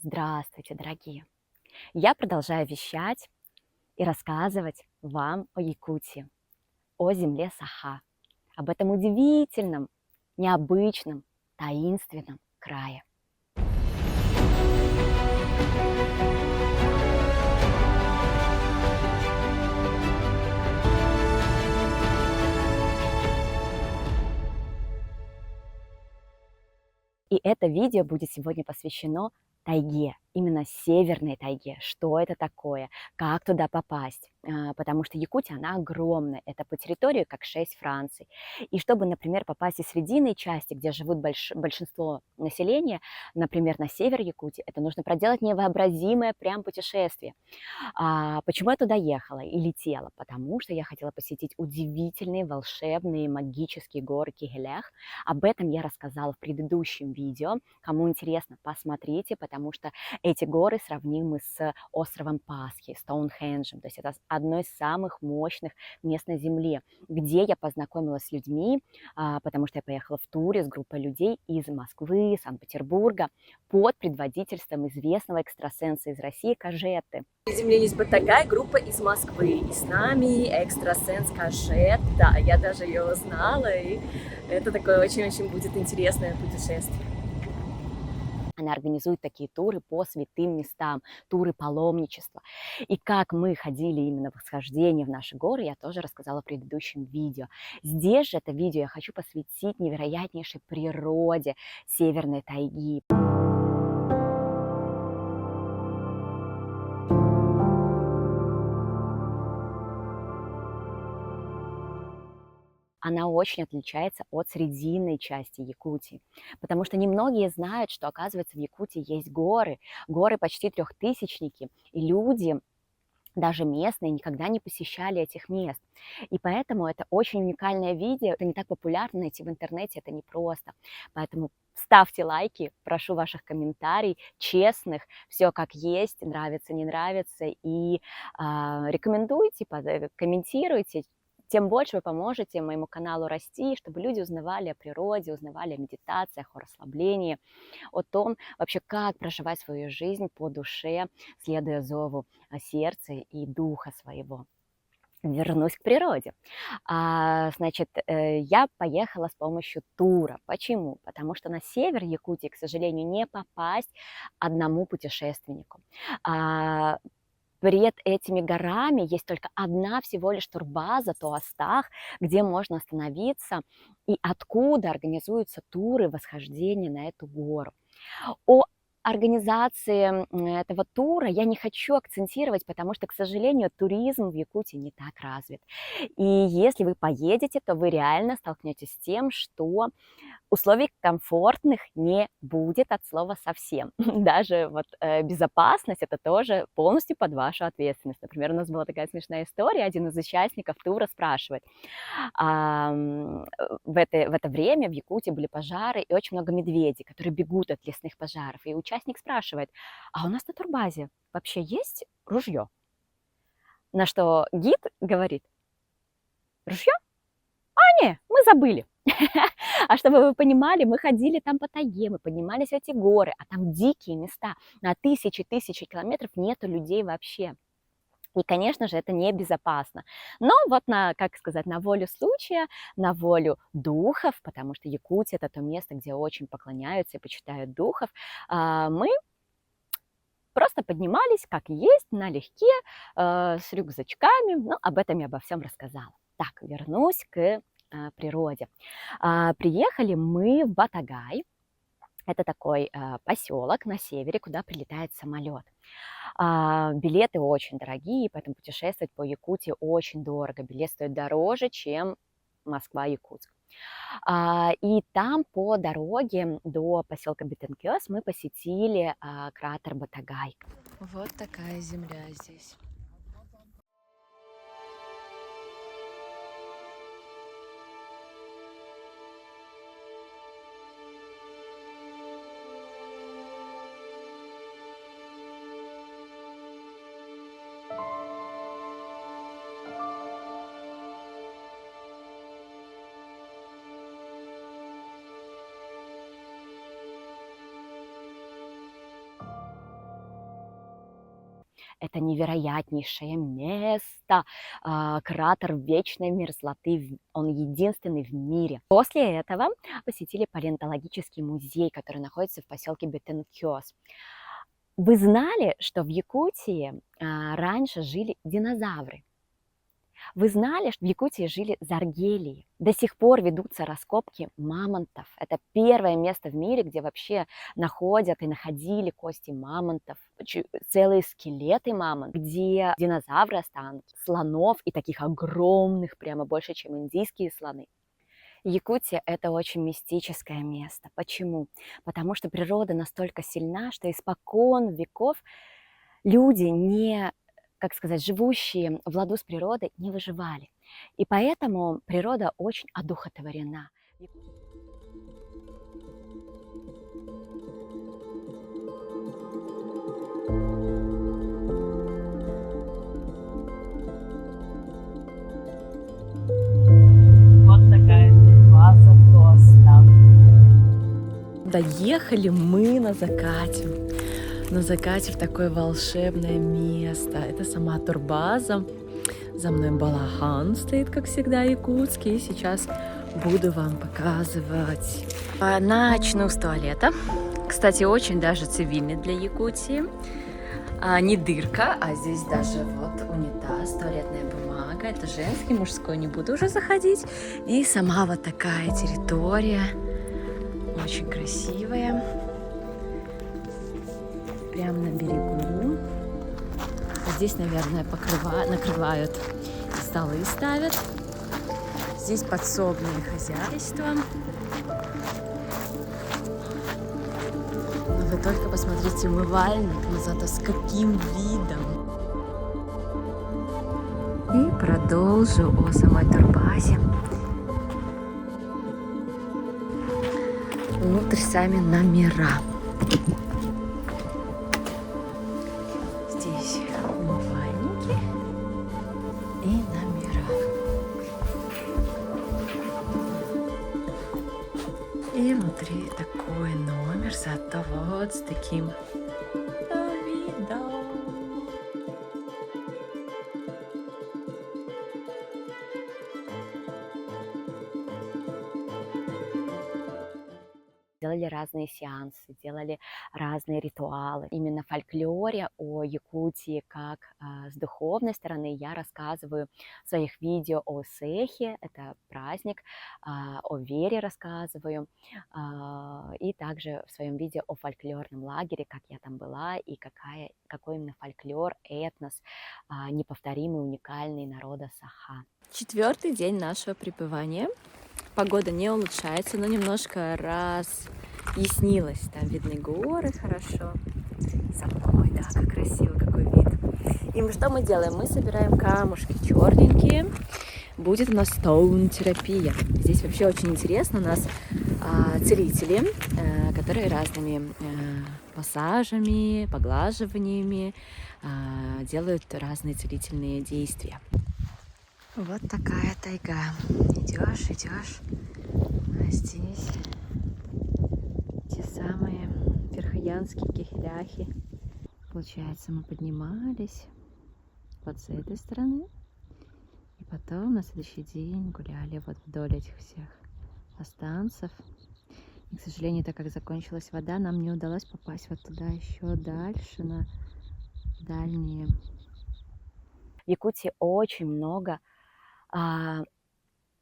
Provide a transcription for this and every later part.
Здравствуйте, дорогие! Я продолжаю вещать и рассказывать вам о Якутии, о земле Саха, об этом удивительном, необычном, таинственном крае. И это видео будет сегодня посвящено тайге, именно северной тайге. Что это такое, как туда попасть. Потому что Якутия, она огромная, это по территории как 6 Франций. И чтобы, например, попасть из срединной части, где живут большинство населения, например, на север Якутии, это нужно проделать невообразимое прям путешествие. Почему я туда ехала и летела? Потому что я хотела посетить удивительные, волшебные, магические горы Кигелях. Об этом я рассказала в предыдущем видео. Кому интересно, посмотрите, потому что эти горы сравнимы с островом Пасхи, Стоунхенджем. То есть это одно из самых мощных мест на Земле, где я познакомилась с людьми, потому что я поехала в туре с группой людей из Москвы, Санкт-Петербурга под предводительством известного экстрасенса из России Кажеты. На Земле есть такая группа из Москвы, и с нами экстрасенс Кажета. Я даже ее узнала, и это такое очень-очень будет интересное путешествие. Она организует такие туры по святым местам, туры паломничества. И как мы ходили именно в восхождение в наши горы, я тоже рассказала в предыдущем видео. Здесь же это видео я хочу посвятить невероятнейшей природе северной тайги. Она очень отличается от срединной части Якутии, потому что немногие знают, что, оказывается, в Якутии есть горы, горы почти трехтысячники, и люди, даже местные, никогда не посещали этих мест. И поэтому это очень уникальное видео, это не так популярно найти в интернете, это непросто. Поэтому ставьте лайки, прошу ваших комментариев, честных, все как есть, нравится, не нравится, и рекомендуйте, комментируйте. Тем больше вы поможете моему каналу расти, чтобы люди узнавали о природе, узнавали о медитациях, о расслаблении, о том вообще, как проживать свою жизнь по душе, следуя зову сердца и духа своего. Вернусь к природе. Я поехала с помощью тура. Почему? Потому что на север Якутии, к сожалению, не попасть одному путешественнику. Перед этими горами есть только одна всего лишь турбаза, Туастах, где можно остановиться и откуда организуются туры восхождения на эту гору. О организации этого тура я не хочу акцентировать, потому что, к сожалению, туризм в Якутии не так развит. И если вы поедете, то вы реально столкнетесь с тем, что условий комфортных не будет от слова совсем. Даже безопасность – это тоже полностью под вашу ответственность. Например, у нас была такая смешная история. Один из участников тура спрашивает. В это время в Якутии были пожары и очень много медведей, которые бегут от лесных пожаров. И участник спрашивает, а у нас на турбазе вообще есть ружье? На что гид говорит, ружье? Не, мы забыли. А чтобы вы понимали, мы ходили там по тайге, мы поднимались в эти горы, а там дикие места, на тысячи километров нету людей вообще. И, конечно же, это небезопасно. Но на волю случая, на волю духов, потому что Якутия – это то место, где очень поклоняются и почитают духов, мы просто поднимались, как есть, налегке, с рюкзачками. Но об этом я обо всем рассказала. Так, вернусь к природе. Приехали мы в Батагай. Это такой поселок на севере, куда прилетает самолет. Билеты очень дорогие, поэтому путешествовать по Якутии очень дорого. Билет стоит дороже, чем Москва-Якутск. И там по дороге до поселка Бетенкёс мы посетили кратер Батагай. Вот такая земля здесь. это невероятнейшее место, кратер вечной мерзлоты, он единственный в мире. После этого посетили палеонтологический музей, который находится в поселке Бетенкёс. Вы знали, что в Якутии раньше жили динозавры? Вы знали, что в Якутии жили заргелии? До сих пор ведутся раскопки мамонтов. Это первое место в мире, где вообще находят и находили кости мамонтов, целые скелеты мамонтов, где динозавры останки, слонов и таких огромных, прямо больше, чем индийские слоны. Якутия – это очень мистическое место. Почему? Потому что природа настолько сильна, что испокон веков люди, как сказать, живущие в ладу с природой, не выживали. И поэтому природа очень одухотворена. Вот такая база просто. Доехали мы на закате. На закате в такое волшебное место. Это сама турбаза. За мной балахан стоит, как всегда, якутский. И сейчас буду вам показывать. Начну с туалета. Кстати, очень даже цивильный для Якутии. Не дырка, а здесь даже вот унитаз, туалетная бумага. Это женский, мужской не буду уже заходить. И сама вот такая территория. Очень красивая. Прямо на берегу. Здесь, наверное, накрывают, столы ставят. Здесь подсобное хозяйство. Но вы только посмотрите, умывальник, но зато с каким видом. И продолжу о самой турбазе. Внутрь сами номера. Здесь умывальники и номера. И внутри такой номер, зато вот с таким видом. Делали разные сеансы, делали разные ритуалы. Именно в фольклоре о Якутии как с духовной стороны я рассказываю в своих видео о Сехе, это праздник, о вере рассказываю, и также в своем видео о фольклорном лагере, как я там была и какой именно фольклор, этнос, неповторимый, уникальный народа Саха. 4-й день нашего пребывания. Погода не улучшается, но немножко разъяснилась. Там видны горы хорошо. За мной, да, как красиво, какой вид. И что мы делаем? Мы собираем камушки черненькие. Будет у нас стоун-терапия. Здесь вообще очень интересно. У нас целители, которые разными массажами, поглаживаниями делают разные целительные действия. Вот такая тайга. Идешь, а здесь те самые верхоянские кихляхи. Получается, мы поднимались вот с этой стороны, и потом на следующий день гуляли вот вдоль этих всех останцев. И, к сожалению, так как закончилась вода, нам не удалось попасть вот туда еще дальше, на дальние. В Якутии очень много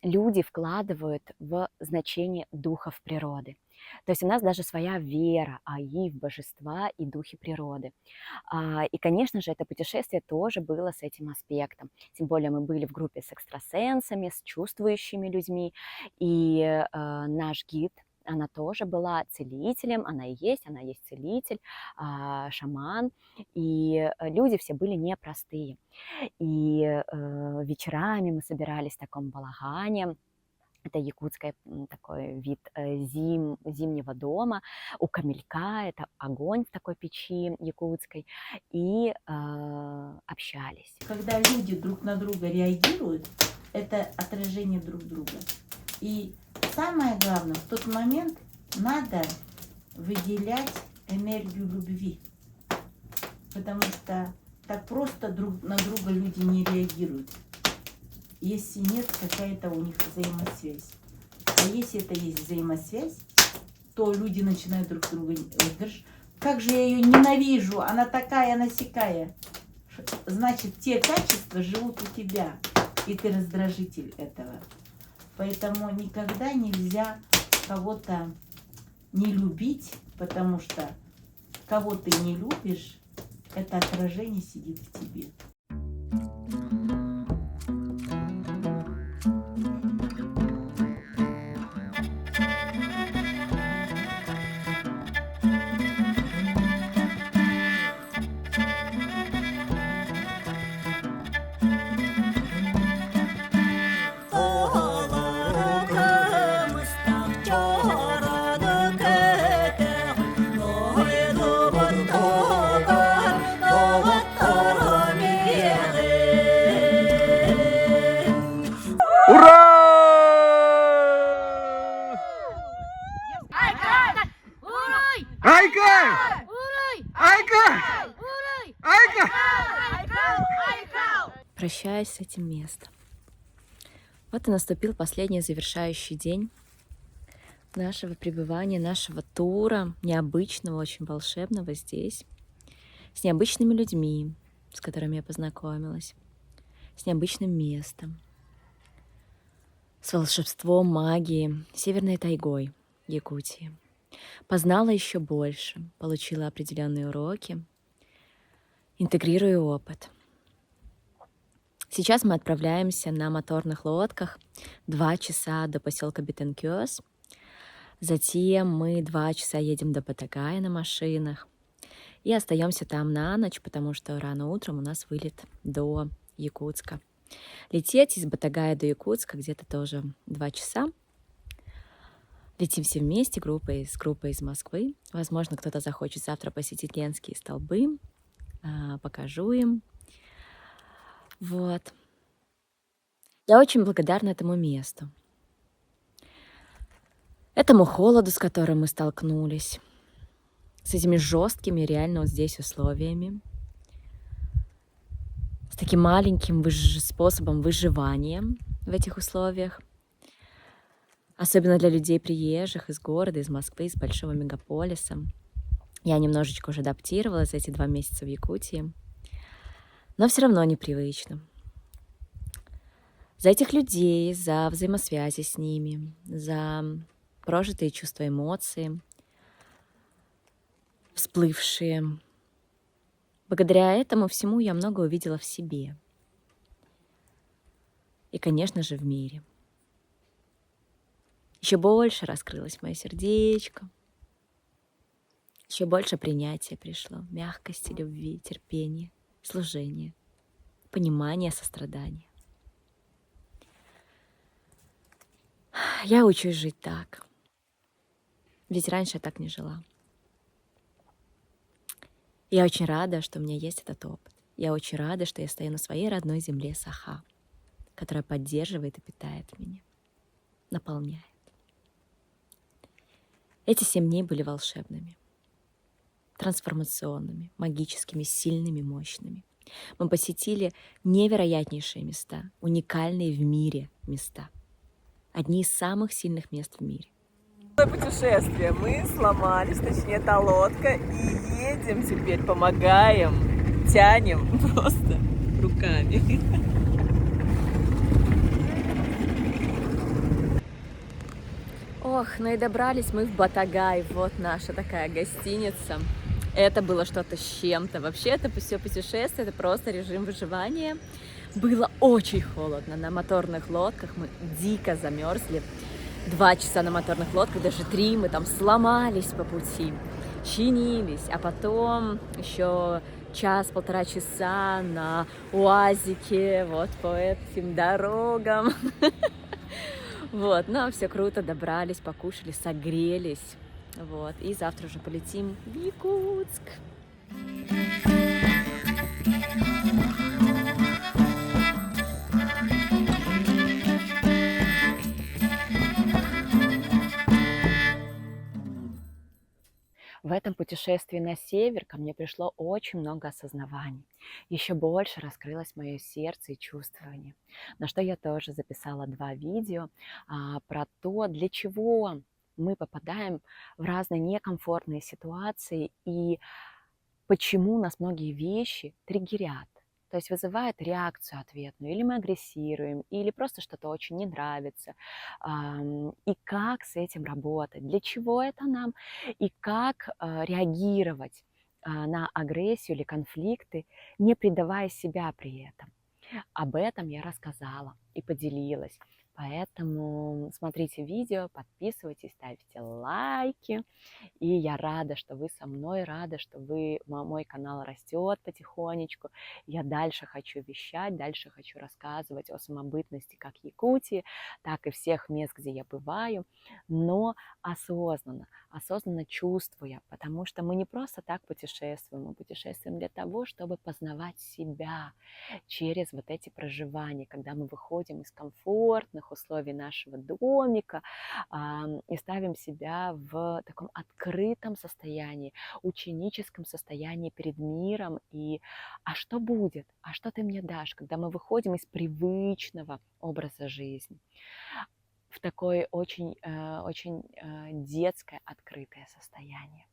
люди вкладывают в значение духов природы. То есть у нас даже своя вера, в божества и духи природы. И, конечно же, это путешествие тоже было с этим аспектом. Тем более мы были в группе с экстрасенсами, с чувствующими людьми. И наш гид, она тоже была целителем, она есть целитель, шаман. И люди все были непростые. И вечерами мы собирались в таком балагане. Это якутский такой вид зимнего дома. У камелька это огонь в такой печи якутской. И общались. Когда люди друг на друга реагируют, это отражение друг друга. И самое главное, в тот момент надо выделять энергию любви. Потому что так просто друг на друга люди не реагируют, если нет какая-то у них взаимосвязь. А если это есть взаимосвязь, то люди начинают друг друга... Говоришь, как же я ее ненавижу, она такая, она сякая. Значит, те качества живут у тебя, и ты раздражитель этого. Поэтому никогда нельзя кого-то не любить, потому что кого ты не любишь, это отражение сидит в тебе. Ура! Айка! Айка! Айка! Прощаюсь с этим местом. Вот и наступил последний завершающий день нашего пребывания, нашего тура, необычного, очень волшебного здесь, с необычными людьми, с которыми я познакомилась, с необычным местом, с волшебством, магией, северной тайгой Якутии. Познала еще больше, получила определенные уроки, интегрируя опыт. Сейчас мы отправляемся на моторных лодках 2 часа до поселка Бетенкёс. Затем мы 2 часа едем до Батагая на машинах и остаемся там на ночь, потому что рано утром у нас вылет до Якутска. Лететь из Батагая до Якутска где-то тоже 2 часа. Летим все вместе, группой из Москвы. Возможно, кто-то захочет завтра посетить Ленские столбы. Покажу им. Вот. Я очень благодарна этому месту. Этому холоду, с которым мы столкнулись. С этими жесткими реально вот здесь условиями. С таким маленьким способом выживания в этих условиях. Особенно для людей приезжих из города, из Москвы, из большого мегаполиса. Я немножечко уже адаптировалась за эти 2 месяца в Якутии. Но все равно непривычно. За этих людей, за взаимосвязи с ними, за прожитые чувства, эмоции, всплывшие. Благодаря этому всему я много увидела в себе. И, конечно же, в мире. Еще больше раскрылось мое сердечко. Еще больше принятия пришло, мягкости, любви, терпения, служения, понимания, сострадания. Я учусь жить так. Ведь раньше я так не жила. Я очень рада, что у меня есть этот опыт. Я очень рада, что я стою на своей родной земле Саха, которая поддерживает и питает меня, наполняет. Эти 7 дней были волшебными, трансформационными, магическими, сильными, мощными. Мы посетили невероятнейшие места, уникальные в мире места. Одни из самых сильных мест в мире. Путешествие. Мы сломались, точнее, та лодка, и едем теперь, помогаем, тянем просто руками. Ох, ну и добрались мы в Батагай. Вот наша такая гостиница. Это было что-то с чем-то. Вообще это все путешествие, это просто режим выживания. Было очень холодно на моторных лодках, мы дико замерзли. 2 часа на моторных лодках, даже 3, мы там сломались по пути, чинились, а потом еще 1-1,5 часа на УАЗике, вот по этим дорогам. Вот, но все круто, добрались, покушали, согрелись. Вот, и завтра уже полетим в Якутск. В этом путешествии на север ко мне пришло очень много осознаваний. Еще больше раскрылось мое сердце и чувствование. На что я тоже записала 2 видео про то, для чего мы попадаем в разные некомфортные ситуации и почему нас многие вещи триггерят. То есть вызывает реакцию ответную, или мы агрессируем, или просто что-то очень не нравится. И как с этим работать, для чего это нам, и как реагировать на агрессию или конфликты, не предавая себя при этом. Об этом я рассказала и поделилась. Поэтому смотрите видео, подписывайтесь, ставьте лайки. И я рада, что вы со мной, рада, что мой канал растет потихонечку. Я дальше хочу вещать, дальше хочу рассказывать о самобытности как Якутии, так и всех мест, где я бываю, но осознанно чувствуя, потому что мы не просто так путешествуем, мы путешествуем для того, чтобы познавать себя через вот эти проживания, когда мы выходим из комфортных условий нашего домика и ставим себя в таком открытом состоянии, ученическом состоянии перед миром. И что будет? А что ты мне дашь, когда мы выходим из привычного образа жизни в такое очень детское, открытое состояние?